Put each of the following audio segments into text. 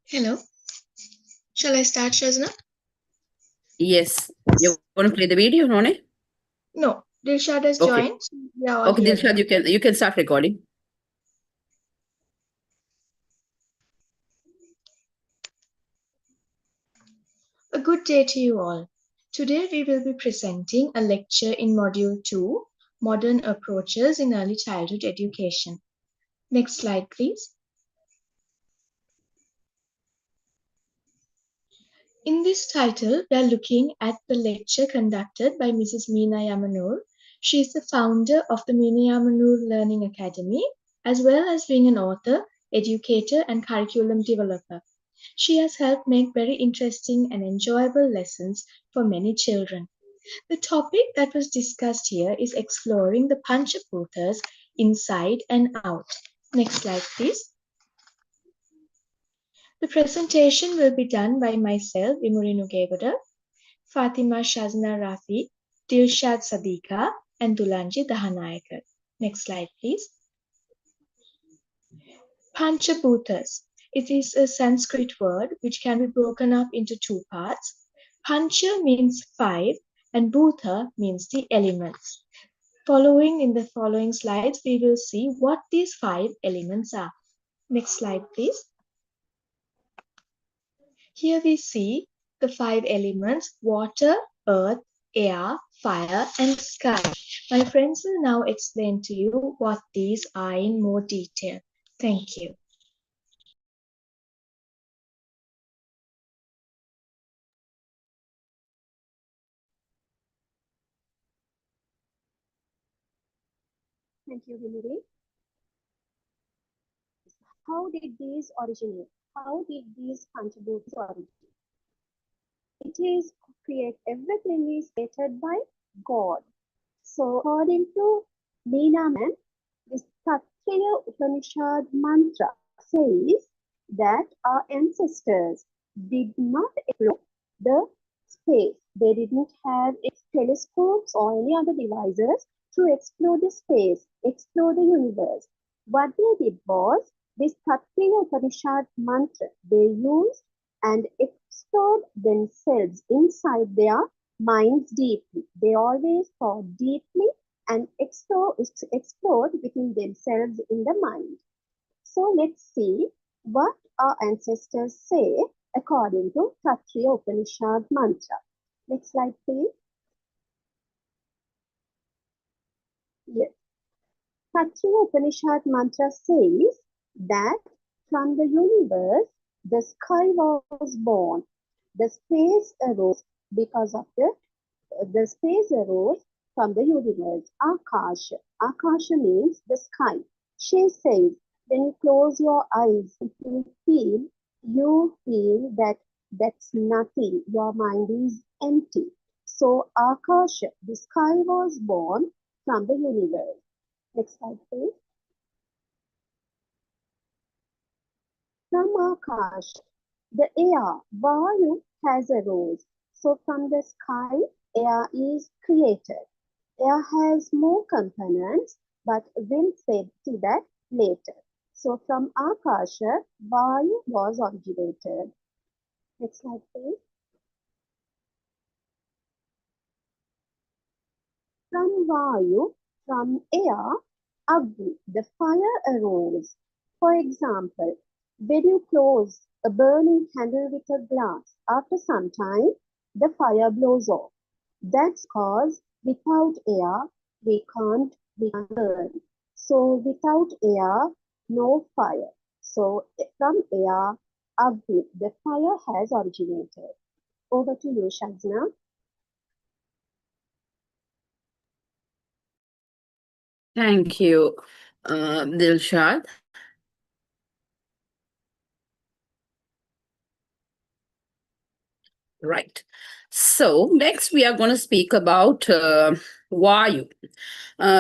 Hello. Shall I start, Shazna? Yes. You want to play the video, None? No. Dilshad has Okay. joined. We are all Okay, here. Dilshad, you can start recording. A good day to you all. Today we will be presenting a lecture in Module 2, Modern Approaches in Early Childhood Education. Next slide, please. In this title, we are looking at the lecture conducted by Mrs. Meena Yamanur. She is the founder of the Meena Yamanur Learning Academy, as well as being an author, educator, and curriculum developer. She has helped make very interesting and enjoyable lessons for many children. The topic that was discussed here is exploring the Panchaputas inside and out. Next slide, please. The presentation will be done by myself, Vimuri Nugegoda, Fatima Shazna Rafi, Dilshad Sadiqa, and Dulanji Dahanayakar. Next slide, please. Panchaputas. It is a Sanskrit word which can be broken up into two parts. Pancha means five, and Bhuta means the elements. In the following slides, we will see what these five elements are. Next slide, please. Here we see the five elements: water, earth, air, fire, and sky. My friends will now explain to you what these are in more detail. Thank you. Thank you, Vimuri. How did these originate? How did these contribute to origin? It is everything is created by God. So according to Leenaman, this Tattaya Upanishad mantra says that our ancestors did not explore the space. They didn't have telescopes or any other devices to explore the space, explore the universe. What they did was this Tattaya Upanishad mantra they used and expressed explored themselves inside their minds deeply. They always thought deeply and explored within themselves in the mind. So let's see what our ancestors say according to Tatriya Upanishad mantra. Next slide, please. Yes. Tatriya Upanishad mantra says that from the universe the sky was born, the space arose because of the space arose from the universe. Akasha. Akasha means the sky. She says, when you close your eyes, you feel that that's nothing. Your mind is empty. So Akasha, the sky was born from the universe. Next slide, please. From Akash, the air, Vayu has arose. So from the sky, air is created. Air has more components, but we'll see that later. So from Akasha, Vayu was originated. Next slide, please. From Vayu, from air, Agni, the fire arose. For example, when you close a burning candle with a glass, after some time, the fire blows off. That's because without air, we can't burn. So without air, no fire. So from air, Agni, the fire has originated. Over to you, Shazna. Thank you, Dilshad. Right. So next we are going to speak about Vayu.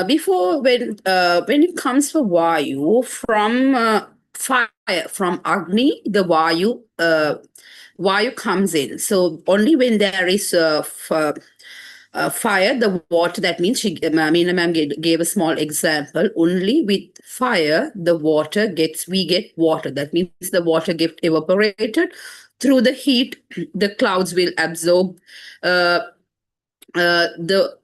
Before when it comes for Vayu from fire from Agni, the Vayu comes in. So only when there is fire, the water, that means Meena ma'am gave a small example. Only with fire, we get water. That means the water get evaporated. Through the heat, the clouds will absorb uh, the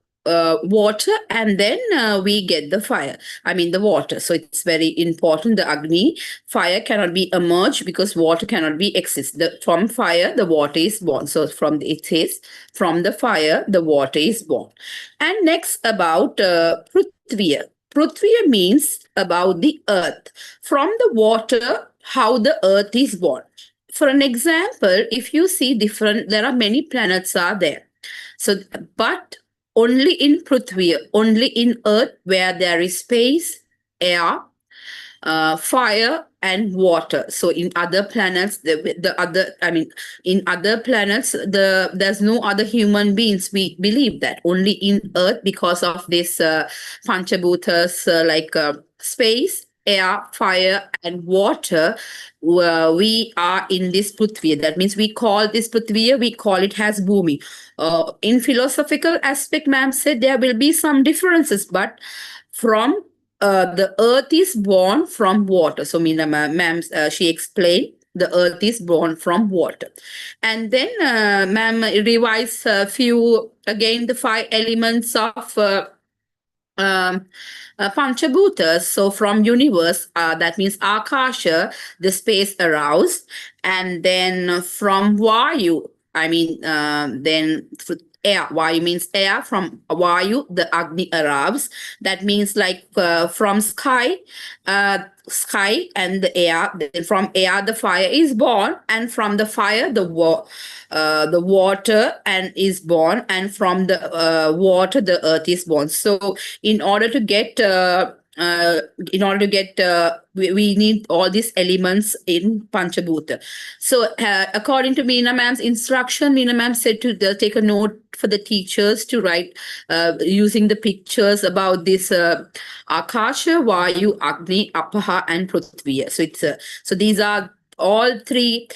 water, and then we get the fire, I mean the water. So it's very important. The Agni, fire cannot be emerged because water cannot be exist. From fire the water is born. So it says from the fire the water is born. And next about Prithviya. Prithviya means about the earth. From the water, how the earth is born. For an example, if you see different, there are many planets are there. So, but only in Prithvi, only in Earth, where there is space, air, fire, and water. So in other planets, in other planets, there's no other human beings. We believe that only in Earth, because of this panchabhutas, space, air, fire, and water, we are in this Prithvi. That means we call this Prithvi, we call it as Bhumi. In philosophical aspect, ma'am said there will be some differences, but from the earth is born from water. So, Meena ma'am, she explained the earth is born from water. And then, ma'am revise a few, again, the five elements of um, Panchabhutas. So from universe, that means Akasha, the space aroused, and then from Vayu, then air. Vayu means air. From Vayu, the Agni aroused. That means like from sky and the air. Then from air, the fire is born, and from the fire, the water and is born, and from the water, the earth is born. So in order to get we need all these elements in Panchabhuta. So according to Meena ma'am's instruction, Meena ma'am said to take a note for the teachers to write using the pictures about this Akasha, Vayu, Agni, Apaha, and Prithviya. So so these are all three.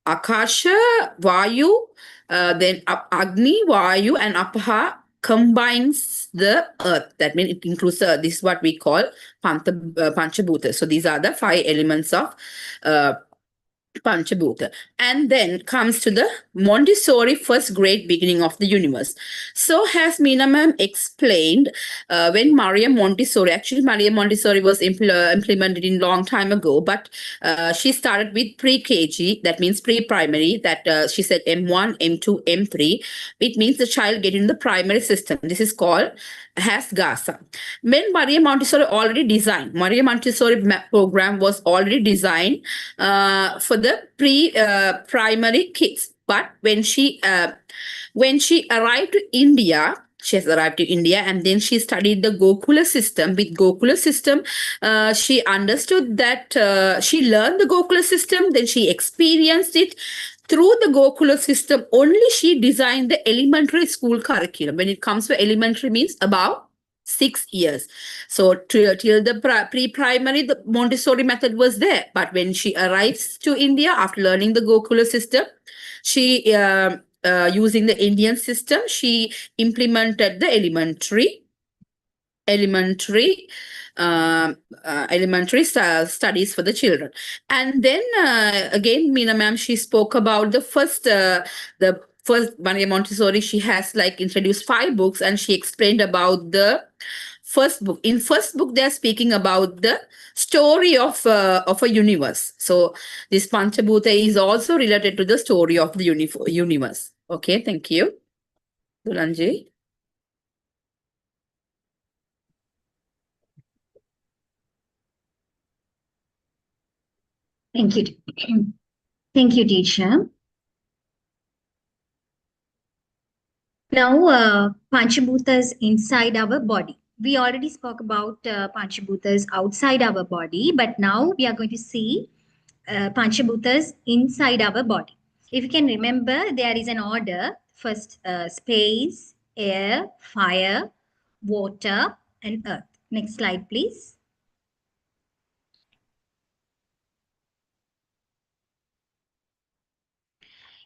Akasha, Vayu, then Agni, Vayu, and Apaha combines the earth. That means it includes this is what we call Panchabhuta. So these are the five elements of Panchabhuta. And then comes to the Montessori first great beginning of the universe. So, as Meena ma'am explained, when Maria Montessori, actually Maria Montessori was implemented in long time ago, but she started with pre-KG, that means pre-primary, that she said M1, M2, M3. It means the child get in the primary system. This is called has Gaza. When Maria Montessori already designed, Maria Montessori program was already designed for the primary kids. But when she arrived to India, she has arrived to India and then she studied the Gokula system. With Gokula system, she understood that she learned the Gokula system, then she experienced it. Through the Gokula system, only she designed the elementary school curriculum. When it comes to elementary means about 6 years. So till the pre-primary, the Montessori method was there. But when she arrives to India after learning the Gokula system, she using the Indian system, she implemented the elementary studies for the children. And then again, Meena ma'am, she spoke about the first Maria Montessori. She has like introduced 5 books and she explained about the first book. In first book, they're speaking about the story of a universe. So this Panchabhuta is also related to the story of the universe. Okay, thank you. Dulanji. Thank you. Thank you, teacher. Now, Panchabhutas inside our body. We already spoke about Panchabhutas outside our body, but now we are going to see Panchabhutas inside our body. If you can remember, there is an order. First, space, air, fire, water, and earth. Next slide, please.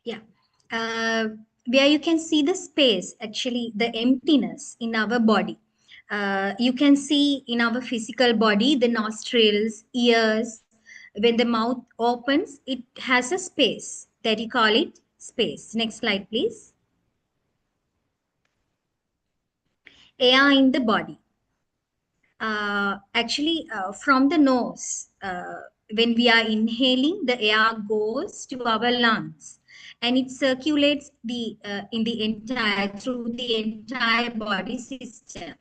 Yeah. Where you can see the space, actually the emptiness in our body. You can see in our physical body, the nostrils, ears. When the mouth opens, it has a space that you call it space. Next slide, please. Air in the body. Actually, from the nose, when we are inhaling, the air goes to our lungs and it circulates in the entire through the entire body system.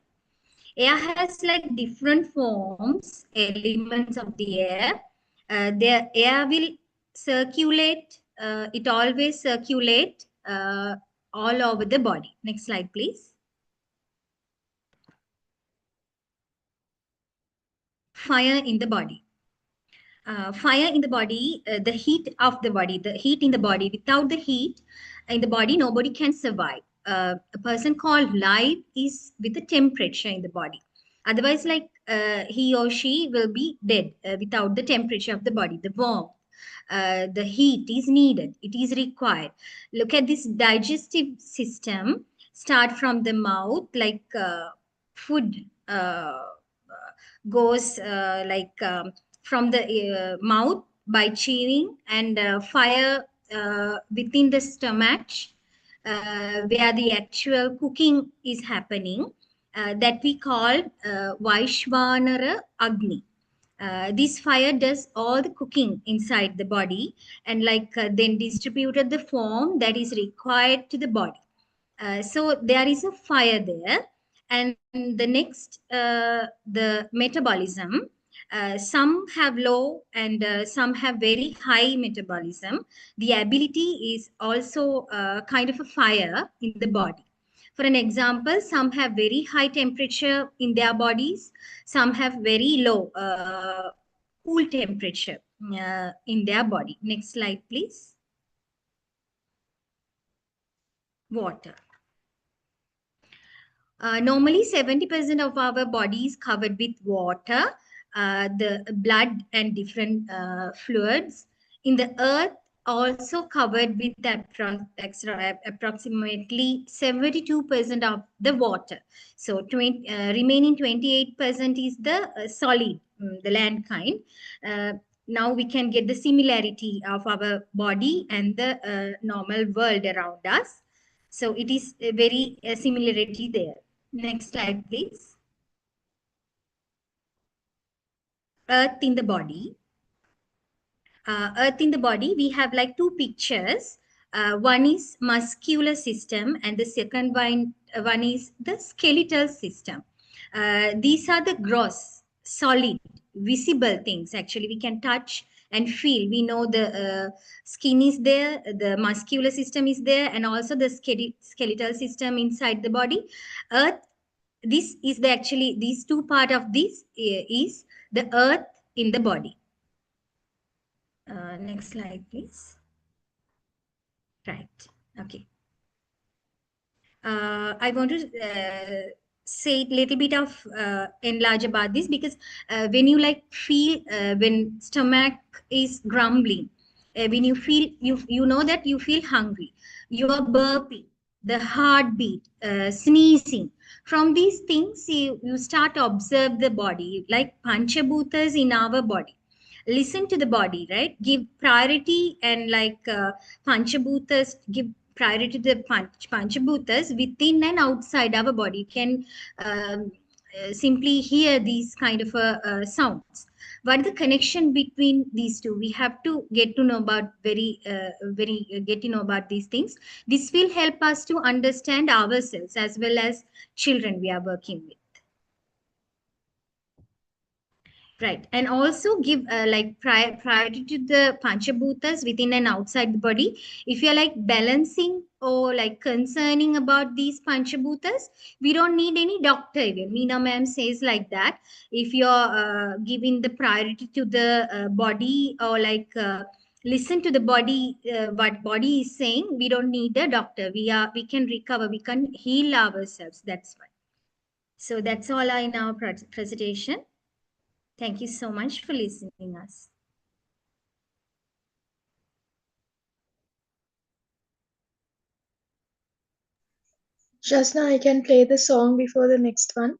Air has like different forms, elements of the air. The air will circulate. It always circulate all over the body. Next slide, please. Fire in the body. Fire in the body, the heat of the body, the heat in the body. Without the heat in the body, nobody can survive. A person called life is with the temperature in the body. Otherwise, like he or she will be dead without the temperature of the body, the warmth. The heat is needed, it is required. Look at this digestive system, start from the mouth, like food goes from the mouth by chewing, and fire within the stomach, where the actual cooking is happening, that we call Vaishvanara Agni. This fire does all the cooking inside the body and then distributed the form that is required to the body. So there is a fire there. And the next, the metabolism. Some have low and some have very high metabolism. The ability is also kind of a fire in the body. For an example, some have very high temperature in their bodies. Some have very low cool temperature in their body. Next slide, please. Water. Normally, 70% of our body is covered with water, the blood and different fluids. In the earth, also covered with approximately 72% of the water. So remaining 28% is the solid, the land kind. now we can get the similarity of our body and the normal world around us. So it is a very similarity there. Next slide, please. Earth in the body. Earth in the body, we have like two pictures. One is muscular system and the second one is the skeletal system. These are the gross, solid, visible things. Actually, we can touch and feel. We know the skin is there, the muscular system is there, and also the skeletal system inside the body. Earth, this is the actually, these two part of this is the earth in the body. Next slide, please. Right. Okay. I want to say a little bit of enlarge about this, because when you like feel when stomach is grumbling, when you feel you know that you feel hungry, you are burping, the heartbeat, sneezing. From these things, you start to observe the body like panchabhutas in our body. Listen to the body, right? Give priority and like panchabhutas, give priority to the panchabhutas within and outside our body. You can simply hear these kind of sounds. What is the connection between these two? We have to get to know about get to know about these things. This will help us to understand ourselves as well as children we are working with. Right. And also give like priority to the panchabhutas within and outside the body. If you're like balancing or like concerning about these panchabhutas, we don't need any doctor even. Meena ma'am says like that. If you're giving the priority to the body or like listen to the body, what body is saying, we don't need a doctor. We can recover, we can heal ourselves. That's why. So that's all in our presentation. Thank you so much for listening us. Jasna, I can play the song before the next one.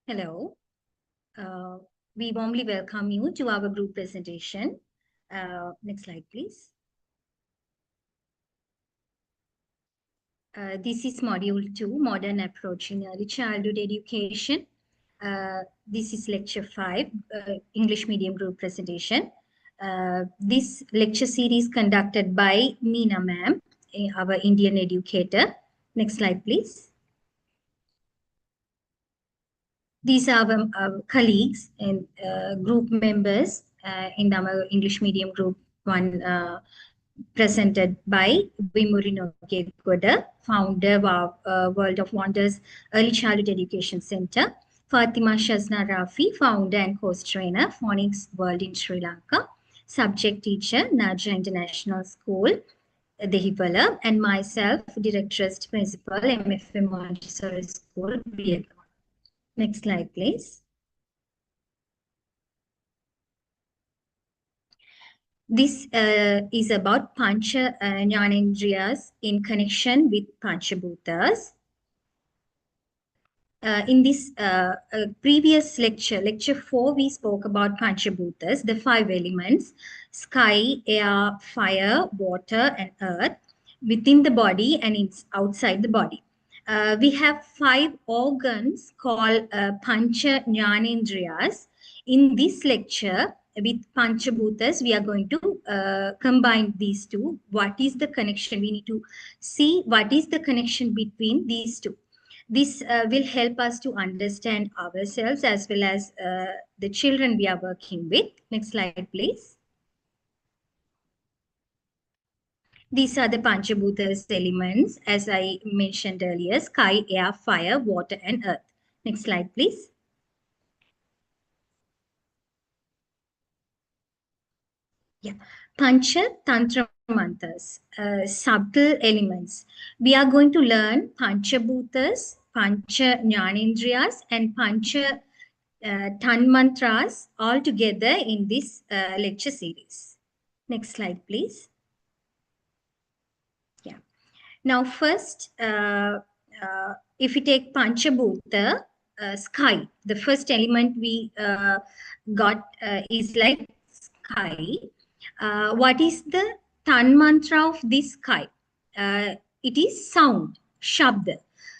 Hello. Uh, we warmly welcome you to our group presentation. Next slide, please. This is Module 2, Modern Approach in Early Childhood Education. This is Lecture 5, English Medium Group Presentation. This lecture series conducted by Meena ma'am, our Indian educator. Next slide, please. These are our colleagues and group members in our English Medium Group 1 presented by Vimuri Nogekoda, founder of World of Wonders Early Childhood Education Center. Fatima Shazna Rafi, founder and host trainer, Phonics World in Sri Lanka. Subject teacher, Naja International School, Dehibala, and myself, Directress Principal, MFM Montessori School, Vietnam. Next slide, please. This is about Pancha Jnanendriyas in connection with Panchabhutas. In this previous lecture, lecture 4, we spoke about Panchabhutas, the 5 elements: sky, air, fire, water, and earth, within the body and outside the body. We have 5 organs called Pancha Jnanendriyas. In this lecture, with Panchabhutas, we are going to combine these two. What is the connection? We need to see what is the connection between these two. This will help us to understand ourselves as well as the children we are working with. Next slide, please. These are the Panchabhutas elements, as I mentioned earlier: sky, air, fire, water, and earth. Next slide, please. Yeah, Pancha Tantra mantras, subtle elements. We are going to learn Panchabhutas, Pancha Jnanendriyas, and Pancha Tanmantras all together in this lecture series. Next slide, please. Yeah. Now, first, if we take Panchabhuta, sky, the first element we got is like sky. What is the Tan mantra of this sky? It is sound, Shabda.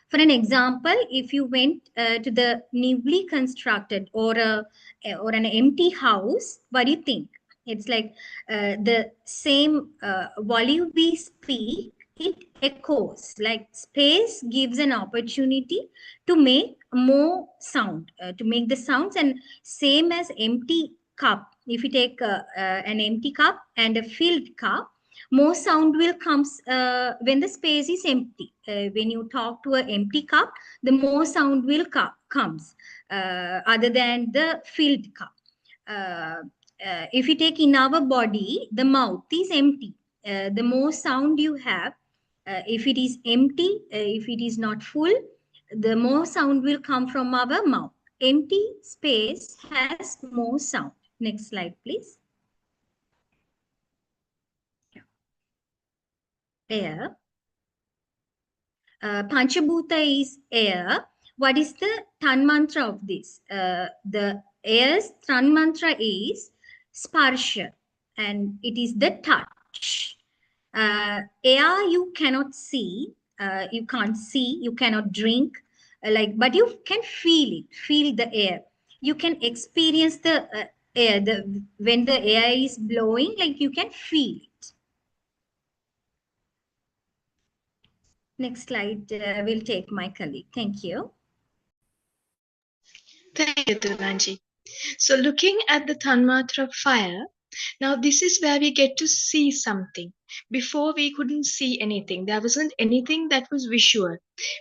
For an example, if you went to the newly constructed or an empty house, what do you think? It's like the same volume we speak, it echoes. Like space gives an opportunity to make more sound, to make the sounds, and same as empty cup. If you take an empty cup and a filled cup, more sound will comes when the space is empty. When you talk to an empty cup, the more sound will comes other than the filled cup. If you take in our body, the mouth is empty. The more sound you have, if it is empty, if it is not full, the more sound will come from our mouth. Empty space has more sound. Next slide, please. Air. Panchabhuta is air. What is the Tan mantra of this? The air's Tan mantra is sparsha, and it is the touch. Air you cannot see, you can't see, you cannot drink, but you can feel it, feel the air. You can experience the air, when the air is blowing, like you can feel it. Next slide will take my colleague. Thank you. Thank you, Tulmanji. So looking at the Tanmatra fire, now this is where we get to see something. Before we couldn't see anything. There wasn't anything that was visual.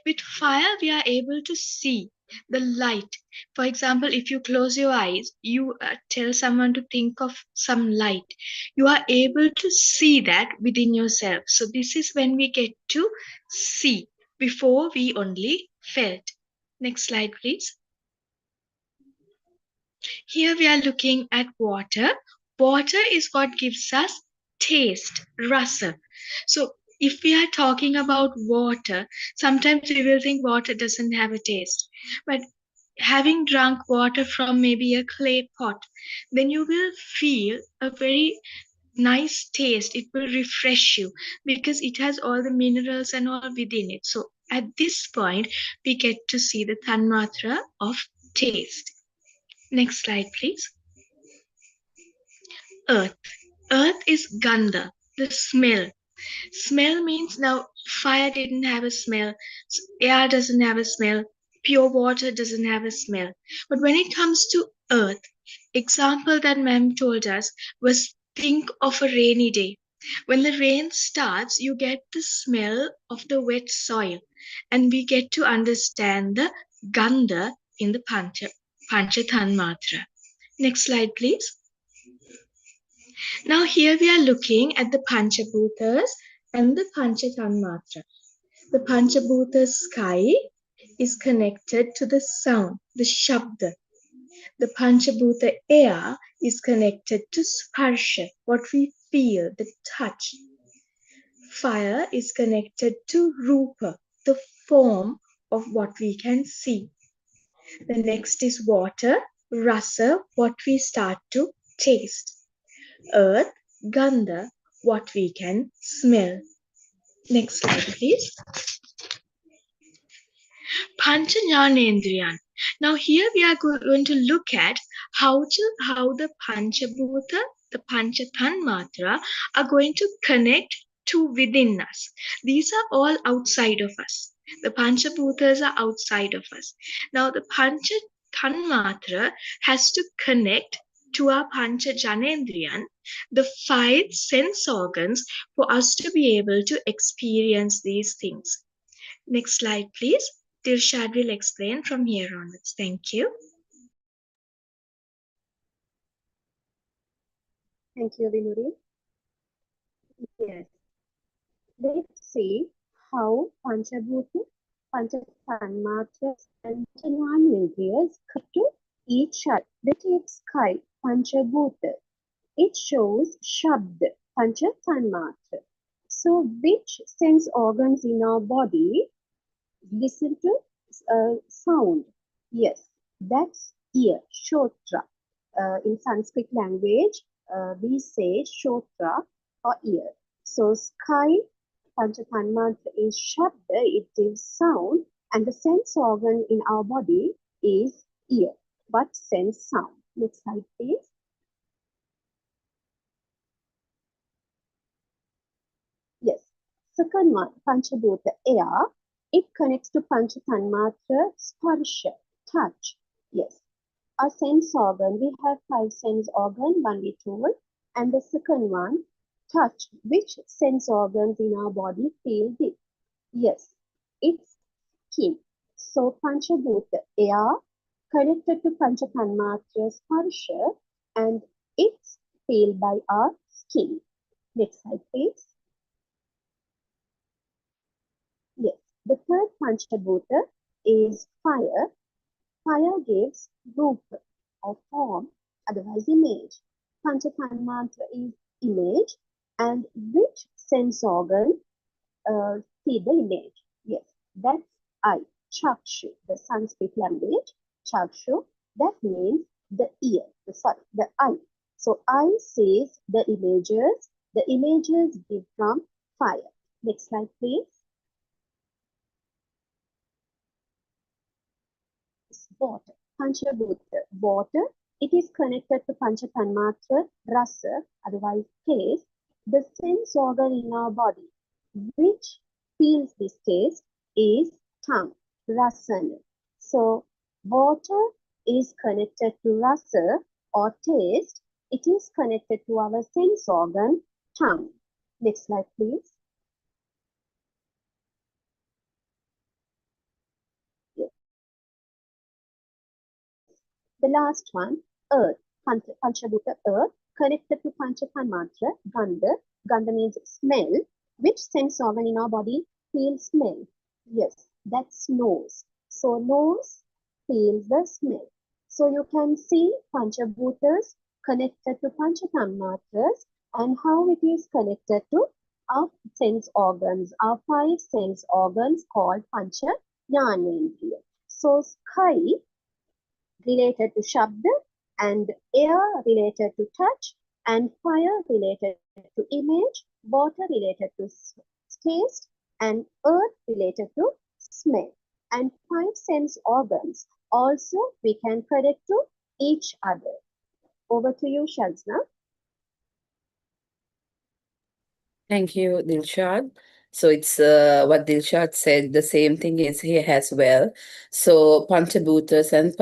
With fire, we are able to see the light. For example, if you close your eyes, you tell someone to think of some light. You are able to see that within yourself. So this is when we get to see. Before we only felt. Next slide, please. Here we are looking at water. Water is what gives us taste, rasa. So if we are talking about water, sometimes we will think water doesn't have a taste. But having drunk water from maybe a clay pot, then you will feel a very nice taste. It will refresh you because it has all the minerals and all within it. So at this point, we get to see the tanmatra of taste. Next slide, please. Earth. Earth is gandha, the smell. Smell means now fire didn't have a smell, air doesn't have a smell, pure water doesn't have a smell. But when it comes to earth, example that ma'am told us was think of a rainy day. When the rain starts, you get the smell of the wet soil, and we get to understand the gandha in the Pancha Tanmatra. Next slide, please. Now here we are looking at the Panchabhutas and the Panchatanmatra. The Panchabhuta sky is connected to the sound, the Shabda. The Panchabhuta air is connected to Sparsha, what we feel, the touch. Fire is connected to Rupa, the form of what we can see. The next is water, Rasa, what we start to taste. Earth, Gandha, what we can smell. Next slide, please. Panchajnanendriyan. Now here we are going to look at how the Panchabhuta, the Panchatanmatra are going to connect to within us. These are all outside of us. The Panchabhutas are outside of us. Now the Panchatanmatra has to connect to our Panchajanendriyan, the five sense organs, for us to be able to experience these things. Next slide, please. Dilshad will explain from here onwards. Thank you. Thank you, Vinuri. Yes. Let's see how Panchabhuta, Panchatanmatras, and Jnanendriyas come to each other. Let's take sky, Panchabhuta. It shows Shabd, Panchatanmatra. So, which sense organs in our body listen to sound? Yes, that's ear, Shotra. In Sanskrit language, we say Shotra or ear. So sky, Panchatanmatra is Shabda, it gives sound, and the sense organ in our body is ear, but sense sound. Next slide, please. Yes, second one, Panchabhuta, air. It connects to Panchatanmatra, Sparsha, touch. Yes, a sense organ. We have five sense organ, one we told, and the second one, touch. Which sense organs in our body feel this? Yes, it's skin. So Panchabhuta, air, connected to Panchatanmatra, Sparsha, and it's felt by our skin. Next slide, please. Yes, the third Panchabhuta is fire. Fire gives rupa or form, otherwise image. Panchatanmatra is image, and which sense organ see the image? Yes, that's eye, chakshu, the Sanskrit language, chakshu. That means the ear, the eye. So eye sees the images give from fire. Next slide, please. Water, Panchabhuta, water. It is connected to Panchatanmatra, rasa, otherwise taste, the sense organ in our body which feels this taste is tongue, rasana. So water is connected to rasa or taste. It is connected to our sense organ, tongue. Next slide, please. Yes. The last one, earth, Panchabhuta, earth, connected to Panchatanmatra, Gandha. Gandha means smell. Which sense organ in our body feels smell? Yes, that's nose. So nose feels the smell. So you can see Panchabhutas connected to Panchatanmatras and how it is connected to our sense organs, our five sense organs called Pancha Jnanendriya. So sky related to shabda, and air related to touch, and fire related to image, water related to taste, and earth related to smell. And five sense organs also we can connect to each other. Over to you, Shazna. Thank you, Dilshad. So it's what Dilshad said, the same thing is here as well. So Panchabhutas and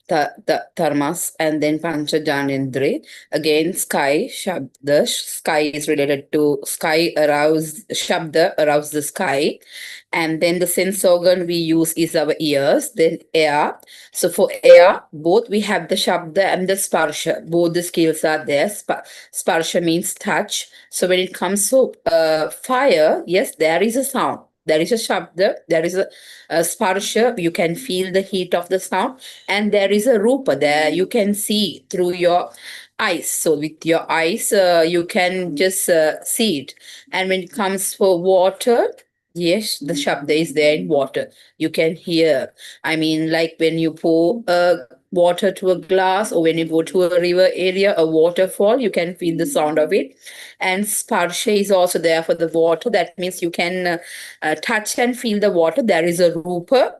Tarmas and then Pancha Janindri. Again, sky, Shabda. Sky is related to sky arouse, Shabda arouse the sky. And then the sense organ we use is our ears, then air. So for air, both we have the Shabda and the Sparsha. Both the skills are there. Sparsha means touch. So when it comes to fire, yes, there is a sound. There is a shabda, there is a sparsha, you can feel the heat of the sound, and there is a rupa, there you can see through your eyes. So with your eyes, you can just see it. And when it comes for water, yes, the shabda is there in water. You can hear. I mean, like when you pour water to a glass, or when you go to a river area, a waterfall, you can feel the sound of it. And sparsha is also there for the water. That means you can touch and feel the water. There is a rupa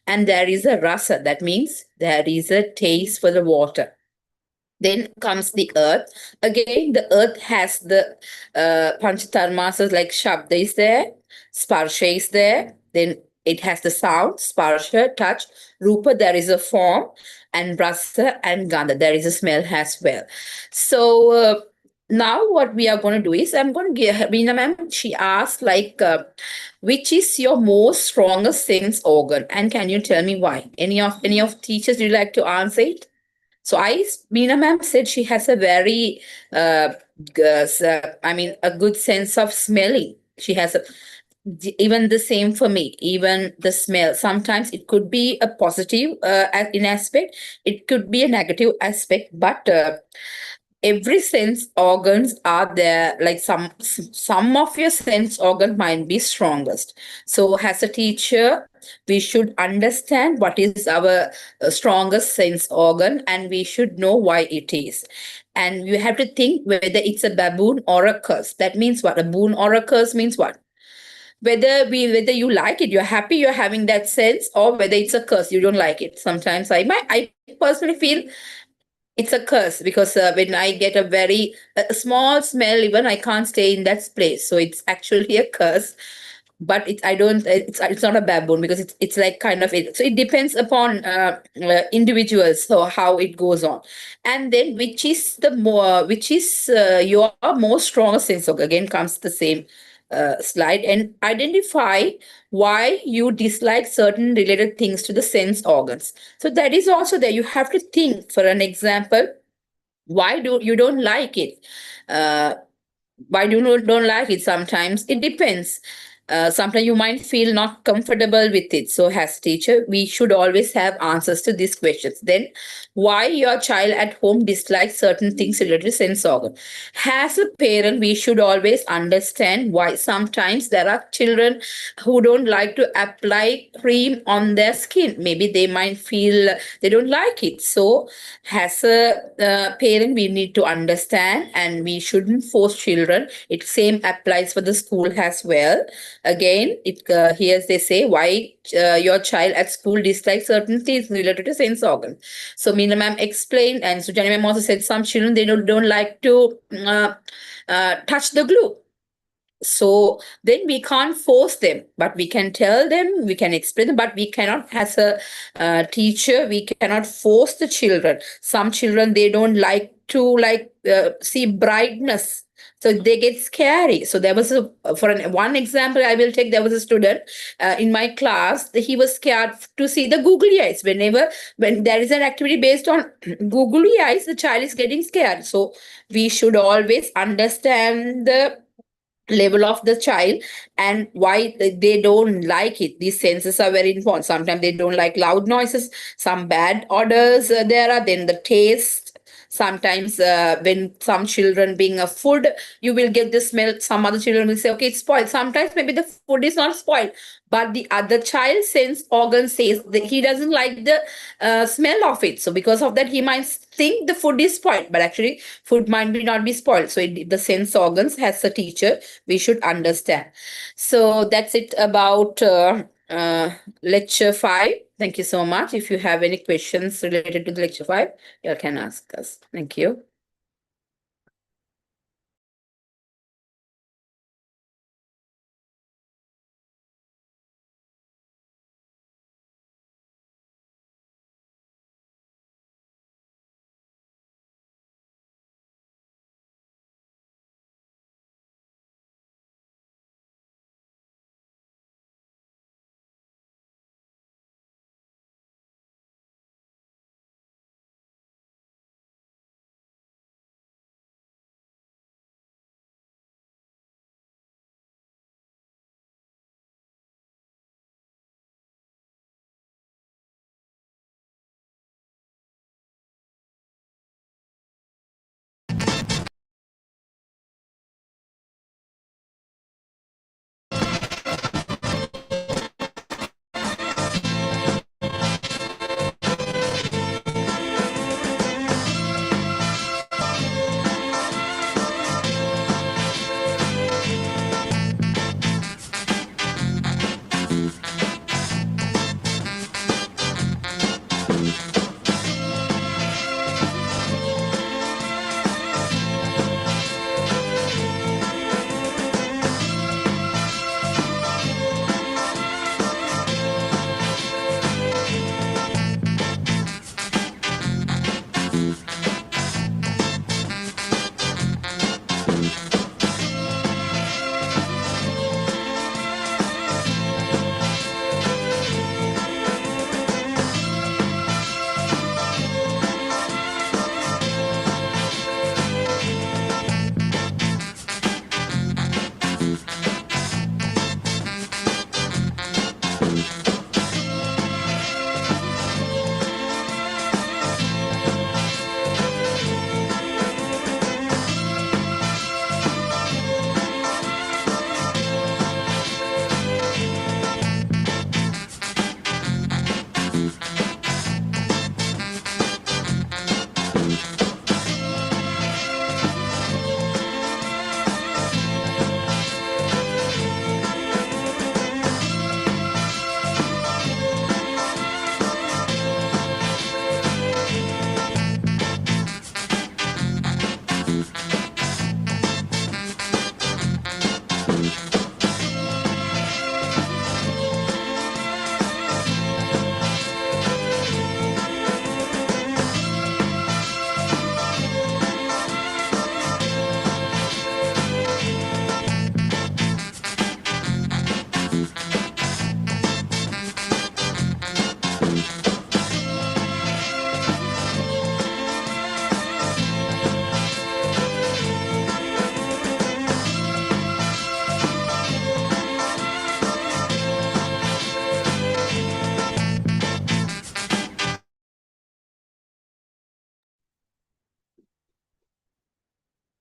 and there is a rasa. That means there is a taste for the water. Then comes the earth. Again, the earth has the panchatarmasas, like shabda is there, sparsha is there. Then it has the sound, sparsha, touch, rupa, there is a form, and rasa and gandha, there is a smell as well. So now what we are going to do is I'm going to give Veena ma'am, she asked like, which is your most strongest sense organ? And can you tell me why? Any of teachers, would you like to answer it? So Meena ma'am said she has a very, I mean, a good sense of smelling. She has even the same for me, even the smell. Sometimes it could be a positive in aspect, it could be a negative aspect, but every sense organs are there, like some of your sense organ might be strongest. So as a teacher, we should understand what is our strongest sense organ, and we should know why it is. And you have to think whether it's a baboon or a curse. That means what? A boon or a curse means what? Whether you like it, you're happy you're having that sense, or whether it's a curse, you don't like it. Sometimes I personally feel it's a curse, because when I get a small smell, even I can't stay in that place. So it's actually a curse. But I don't. It's not a baboon, because it's like kind of it. So it depends upon individuals. So how it goes on, and then which is your most strongest sense. So again comes the same slide, and identify why you dislike certain related things to the sense organs. So that is also there. You have to think. For an example, why do you don't like it? Uh, why do you don't like it? Sometimes it depends. Sometimes you might feel not comfortable with it. So as teacher, we should always have answers to these questions. Then why your child at home dislikes certain things related to sense organ. As a parent, we should always understand why. Sometimes there are children who don't like to apply cream on their skin. Maybe they might feel they don't like it. So as a parent, we need to understand, and we shouldn't force children. It same applies for the school as well. Again, here they say why your child at school dislikes certain things related to sense organ. So Meena ma'am explained, and Sujani ma'am also said some children, they don't like to touch the glue. So then we can't force them, but we can tell them, we can explain them, but we cannot, as a teacher, we cannot force the children. Some children, they don't like to see brightness, so they get scary. So there was one example I will take. There was a student in my class. He was scared to see the googly eyes. When there is an activity based on googly eyes, the child is getting scared. So we should always understand the level of the child and why they don't like it. These senses are very important. Sometimes they don't like loud noises, some bad odors there are, then the taste. Sometimes when some children bring a food, you will get the smell. Some other children will say, okay, it's spoiled. Sometimes maybe the food is not spoiled, but the other child sense organ says that he doesn't like the smell of it. So because of that, he might think the food is spoiled, but actually food might be not be spoiled. So the sense organs, as a teacher, we should understand. So that's it about lecture 5. Thank you so much. If you have any questions related to the lecture 5, you can ask us. Thank you.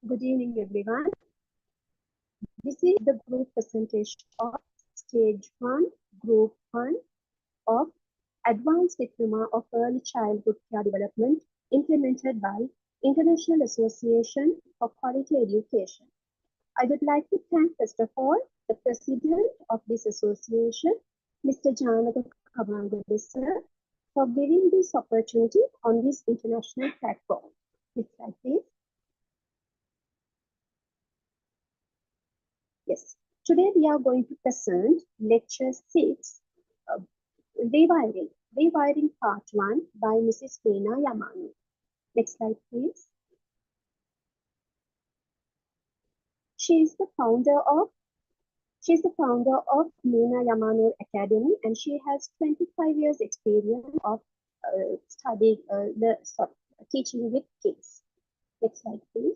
Good evening, everyone. This is the group presentation of Stage 1, Group 1 of Advanced Diploma of Early Childhood Care Development implemented by International Association for Quality Education. I would like to thank, first of all, the President of this association, Mr. Janaka Kavangade sir, for giving this opportunity on this international platform. Next slide, please. Yes, today we are going to present lecture 6, uh, Rewiring Part 1 by Mrs. Veena Yamani. Next slide, please. She is the founder of Meena Yamanur Academy, and she has 25 years experience of teaching with kids. Next slide, please.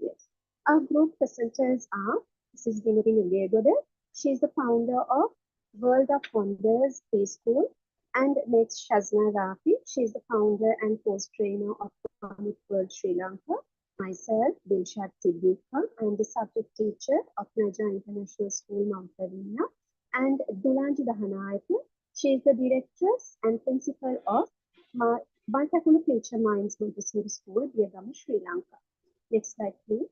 Yes. Our group presenters are Mrs. Vinodini Legoda. She is the founder of World of Wonders Preschool. And next, Shazna Rafi. She is the founder and course trainer of Comic World Sri Lanka. Myself, Dilshad Siddiqa. I am the subject teacher of Naja International School, Mount Lavina. And Dulanji Dahanayake. She is the directress and principal of Bantakula Future Minds Montessori School, Diagama, Sri Lanka. Next slide, please.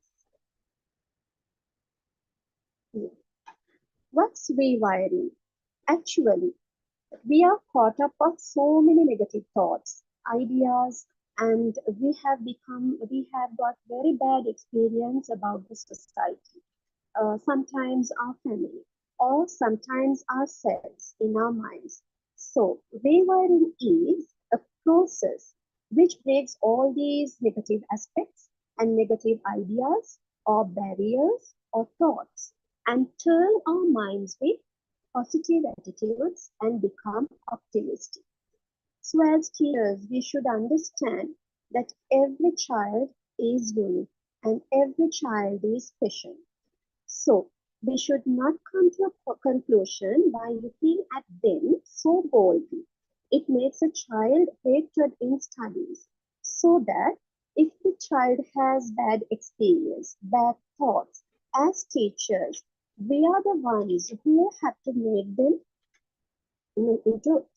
Yeah. What's rewiring? Actually, we are caught up of so many negative thoughts, ideas, and we have got very bad experience about the society, sometimes our family, or sometimes ourselves in our minds. So, rewiring is a process which breaks all these negative aspects and negative ideas or barriers or thoughts and turn our minds with positive attitudes and become optimistic. So, as teachers, we should understand that every child is unique and every child is special. So, we should not come to a conclusion by looking at them so boldly. It makes a child hatred in studies. So that if the child has bad experience, bad thoughts, as teachers, we are the ones who have to make them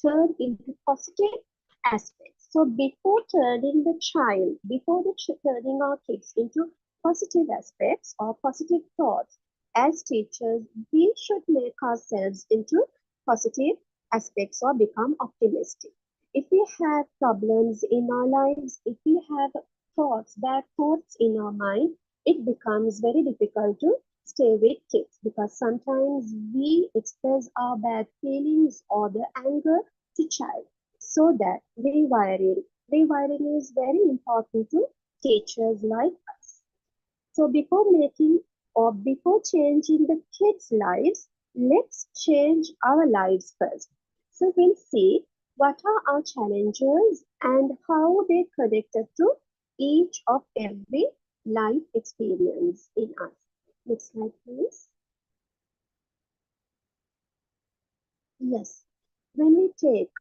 turn into positive aspects. So before turning the child, before turning our kids into positive aspects or positive thoughts, as teachers, we should make ourselves into positive aspects or become optimistic. If we have problems in our lives, if we have thoughts, bad thoughts in our mind, it becomes very difficult to stay with kids because sometimes we express our bad feelings or the anger to child. So that rewiring is very important to teachers like us. So before making or before changing the kids' lives, let's change our lives first. So we'll see what are our challenges and how they connected to each of every life experience in us. Next slide, please. Yes, when we take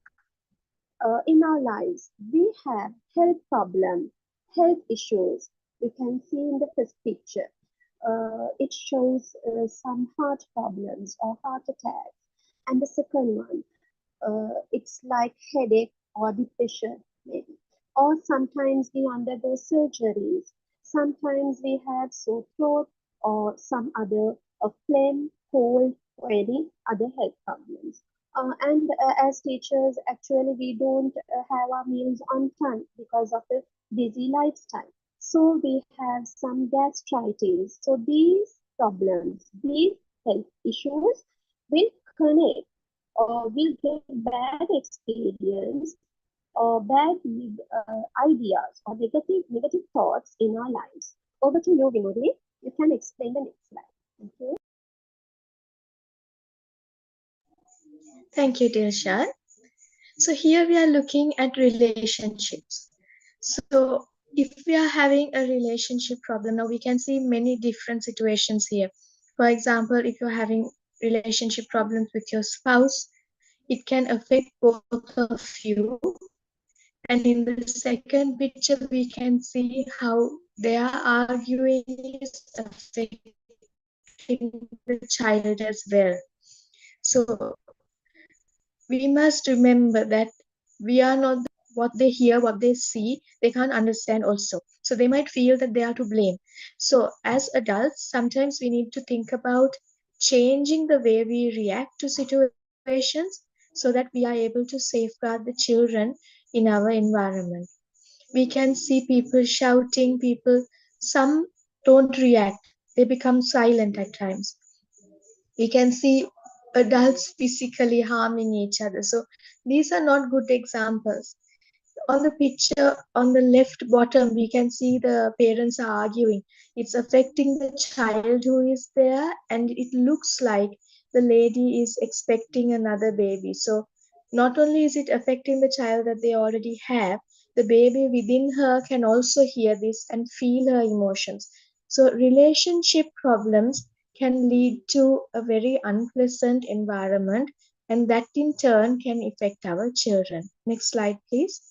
in our lives, we have health problem, health issues. You can see in the first picture. It shows some heart problems or heart attacks. And the second one, it's like headache or depression, maybe. Or sometimes we undergo surgeries. Sometimes we have sore throat or some other phlegm, cold, or any other health problems. And as teachers, actually, we don't have our meals on time because of the busy lifestyle. So we have some gastritis. So these problems, these health issues will connect or will get bad experience or bad ideas or negative thoughts in our lives. Over to you, Vinodi. You can explain the next slide. Thank you. Thank you, Dilshad. So here we are looking at relationships. So if we are having a relationship problem, now we can see many different situations here. For example, if you're having relationship problems with your spouse, it can affect both of you. And in the second picture, we can see how their arguing is affecting the child as well. So we must remember that we are not what they hear, what they see, they can't understand also. So they might feel that they are to blame. So as adults, sometimes we need to think about changing the way we react to situations so that we are able to safeguard the children in our environment. We can see people shouting, some don't react, they become silent at times. We can see adults physically harming each other. So these are not good examples. On the picture on the left bottom, we can see the parents are arguing. It's affecting the child who is there, and it looks like the lady is expecting another baby. So not only is it affecting the child that they already have, the baby within her can also hear this and feel her emotions. So relationship problems can lead to a very unpleasant environment and that in turn can affect our children. Next slide, please.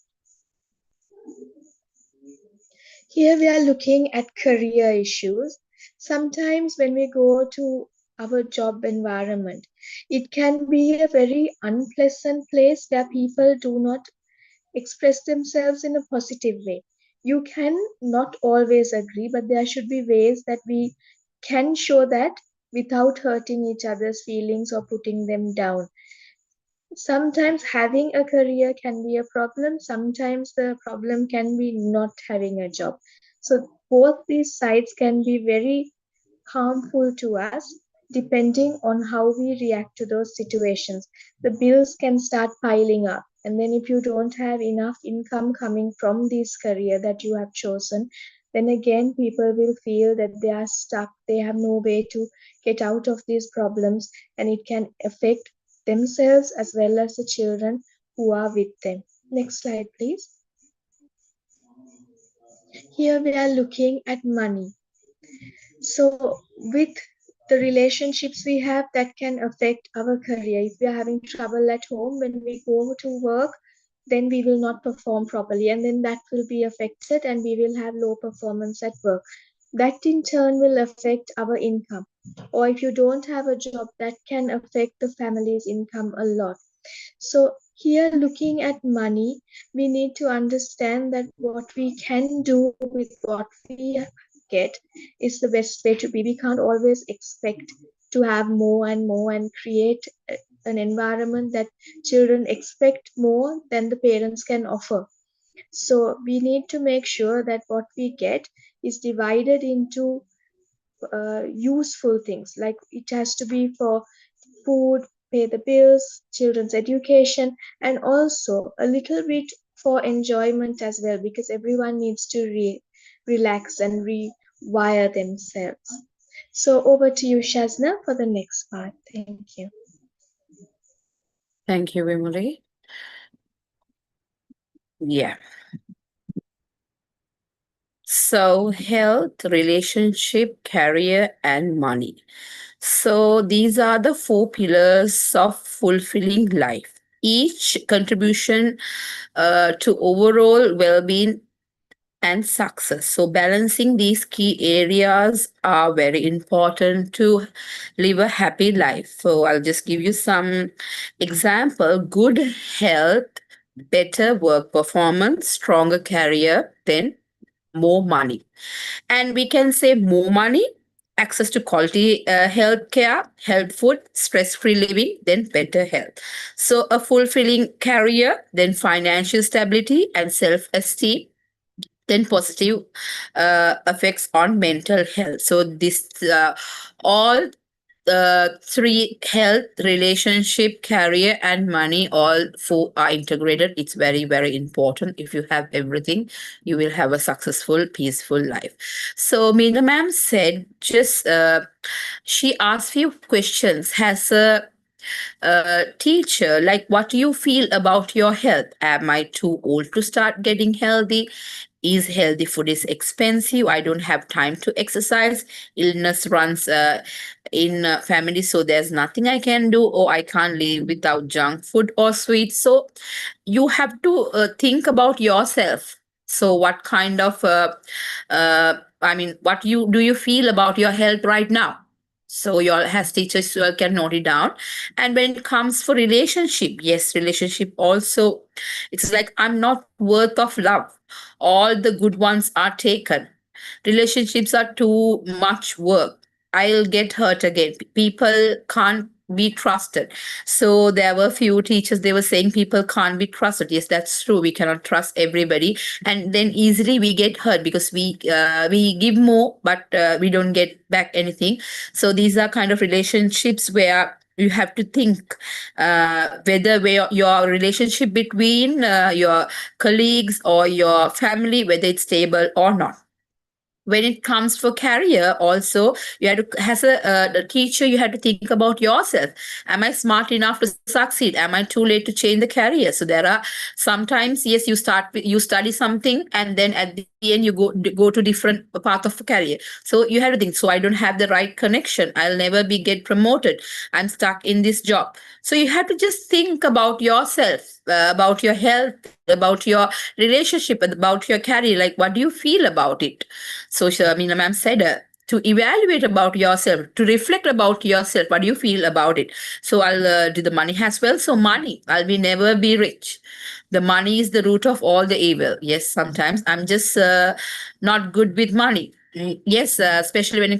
Here we are looking at career issues. Sometimes when we go to our job environment, it can be a very unpleasant place where people do not express themselves in a positive way. You can not always agree, but there should be ways that we can show that without hurting each other's feelings or putting them down. Sometimes having a career can be a problem, sometimes the problem can be not having a job. So, both these sides can be very harmful to us depending on how we react to those situations. The bills can start piling up, and then if you don't have enough income coming from this career that you have chosen, then again people will feel that they are stuck, they have no way to get out of these problems, and it can affect themselves as well as the children who are with them. Next slide, please. Here we are looking at money. So, with the relationships we have, that can affect our career. If we are having trouble at home, when we go to work, then we will not perform properly, and then that will be affected, and we will have low performance at work. That in turn will affect our income. Or if you don't have a job, that can affect the family's income a lot. So, here looking at money, we need to understand that what we can do with what we get is the best way to be. We can't always expect to have more and more and create an environment that children expect more than the parents can offer. So, we need to make sure that what we get is divided into useful things, like it has to be for food, pay the bills, children's education, and also a little bit for enjoyment as well, because everyone needs to relax and rewire themselves. So over to you, Shazna, for the next part. Thank you. Thank you, Vimali. Yeah. So, health, relationship, career, and money. So, these are the four pillars of fulfilling life. Each contribution to overall well being and success. So, balancing these key areas are very important to live a happy life. So, I'll just give you some example. Good health, better work performance, stronger career, then more money. And we can say more money, access to quality health care, health food, stress free living, then better health. So, a fulfilling career, then financial stability and self esteem, then positive effects on mental health. So, this all three, health, relationship, career, and money, all four are integrated. It's very, very important. If you have everything, you will have a successful, peaceful life. So, Meena ma'am said, just she asked few questions. Has a teacher, like, what do you feel about your health? Am I too old to start getting healthy? Is healthy food is expensive? I don't have time to exercise. Illness runs in family, so there's nothing I can do, or I can't live without junk food or sweets. So you have to think about yourself. So what kind of I mean, what you do you feel about your health right now? So your as teachers, you all can note it down. And when it comes for relationship, yes, relationship also, it's like, I'm not worth of love. All the good ones are taken. Relationships are too much work. I'll get hurt again. People can't be trusted. So there were few teachers, they were saying people can't be trusted. Yes, that's true. We cannot trust everybody, and then easily we get hurt because we give more, but we don't get back anything. So these are kind of relationships where you have to think whether your relationship between your colleagues or your family, whether it's stable or not. when it comes for career also, you had to, as a teacher, you had to think about yourself. Am I smart enough to succeed? Am I too late to change the career? So there are sometimes, yes, you study something, and then at the end you go to different path of career. So you have to think, so I don't have the right connection, I'll never be get promoted, I'm stuck in this job. So you have to just think about yourself, about your health, about your relationship, about your career, like what do you feel about it. So Shamina ma'am said, to evaluate about yourself, to reflect about yourself, what do you feel about it. So I'll do the money as well. So money, I'll be never be rich. The money is the root of all the evil. Yes, sometimes I'm just not good with money. Yes, especially when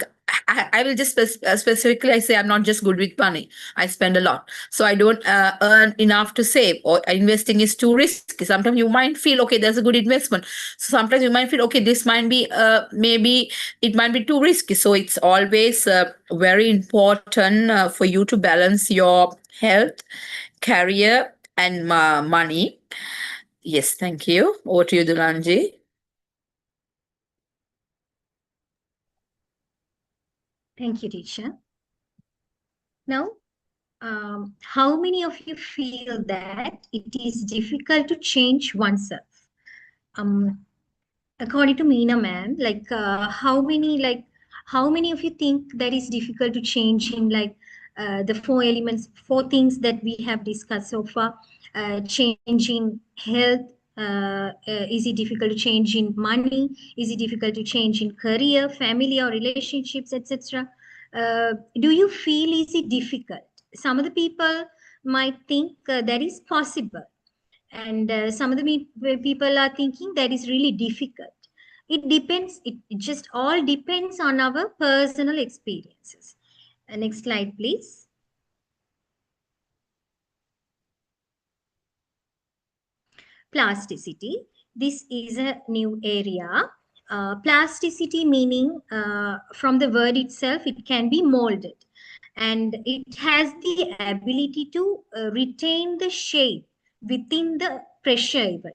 I will just specifically I say I'm not just good with money. I spend a lot, so I don't earn enough to save, or investing is too risky. Sometimes you might feel okay, there's a good investment. So sometimes you might feel okay, this might be maybe it might be too risky. So it's always very important for you to balance your health, career, and money. Yes, thank you. Over to you, Dulanji. Thank you, teacher. Now, how many of you feel that it is difficult to change oneself? Um, According to Meena ma'am, how many of you think that is difficult to change in the four elements, four things that we have discussed so far? Changing health, is it difficult to change in money? Is it difficult to change in career, family, or relationships, etc.? Do you feel is it difficult? Some of the people might think that is possible, and some of the people are thinking that is really difficult. It depends, it just all depends on our personal experiences. Next slide, please. Plasticity, this is a new area. Plasticity meaning, from the word itself, it can be molded, and it has the ability to retain the shape within the pressure even.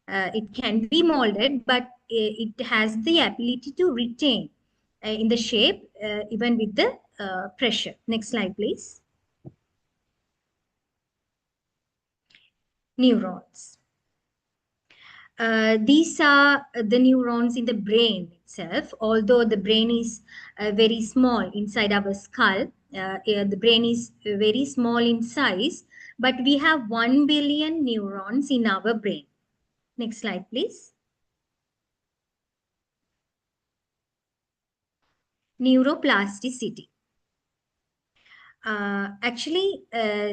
It can be molded, but it has the ability to retain in the shape even with the pressure. Next slide, please. Neurons. These are the neurons in the brain itself. Although the brain is very small inside our skull, the brain is very small in size, but we have 1 billion neurons in our brain. Next slide, please. Neuroplasticity.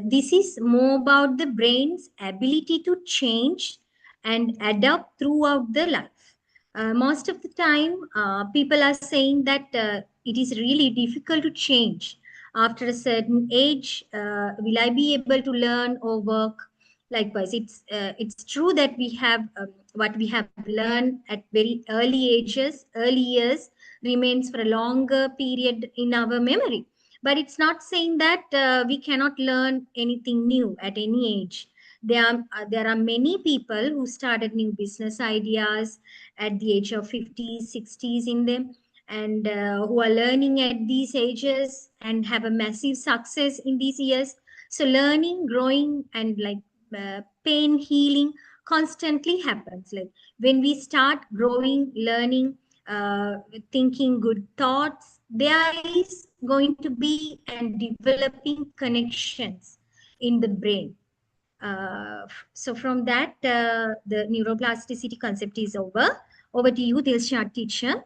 This is more about the brain's ability to change and adapt throughout the life. Most of the time, people are saying that it is really difficult to change. After a certain age, will I be able to learn or work? Likewise, it's true that we have what we have learned at very early years remains for a longer period in our memory. But it's not saying that we cannot learn anything new at any age. There are many people who started new business ideas at the age of 50s, 60s in them, and who are learning at these ages and have a massive success in these years. So learning, growing, and pain healing constantly happens. Like when we start growing, learning, thinking good thoughts, there is going to be and developing connections in the brain. So from that, the neuroplasticity concept is over. Over to you, Dilshad teacher.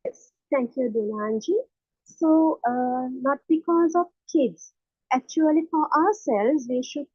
Yes, thank you, Dunanji. So, not because of kids, actually for ourselves, we should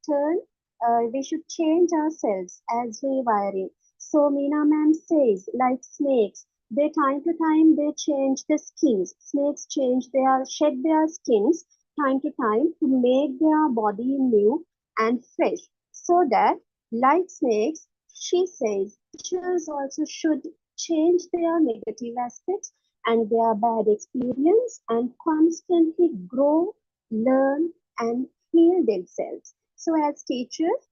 change ourselves as rewiring. So, Meena ma'am says, like snakes, they time to time they change the skins. Snakes shed their skins time to time to make their body new and fresh. So that, like snakes, she says, teachers also should change their negative aspects and their bad experience and constantly grow, learn, and heal themselves. So, as teachers,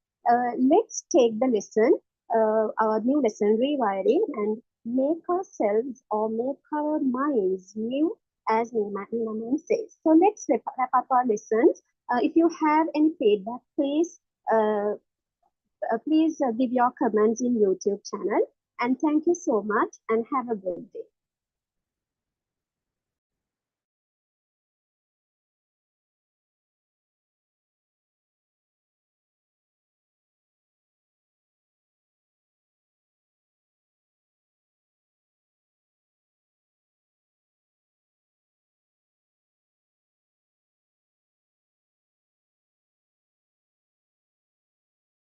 let's take the lesson, our new lesson rewiring, and make ourselves or make our minds new, as Nina says. So let's wrap up our lessons. If you have any feedback, please give your comments in YouTube channel. And thank you so much and have a good day.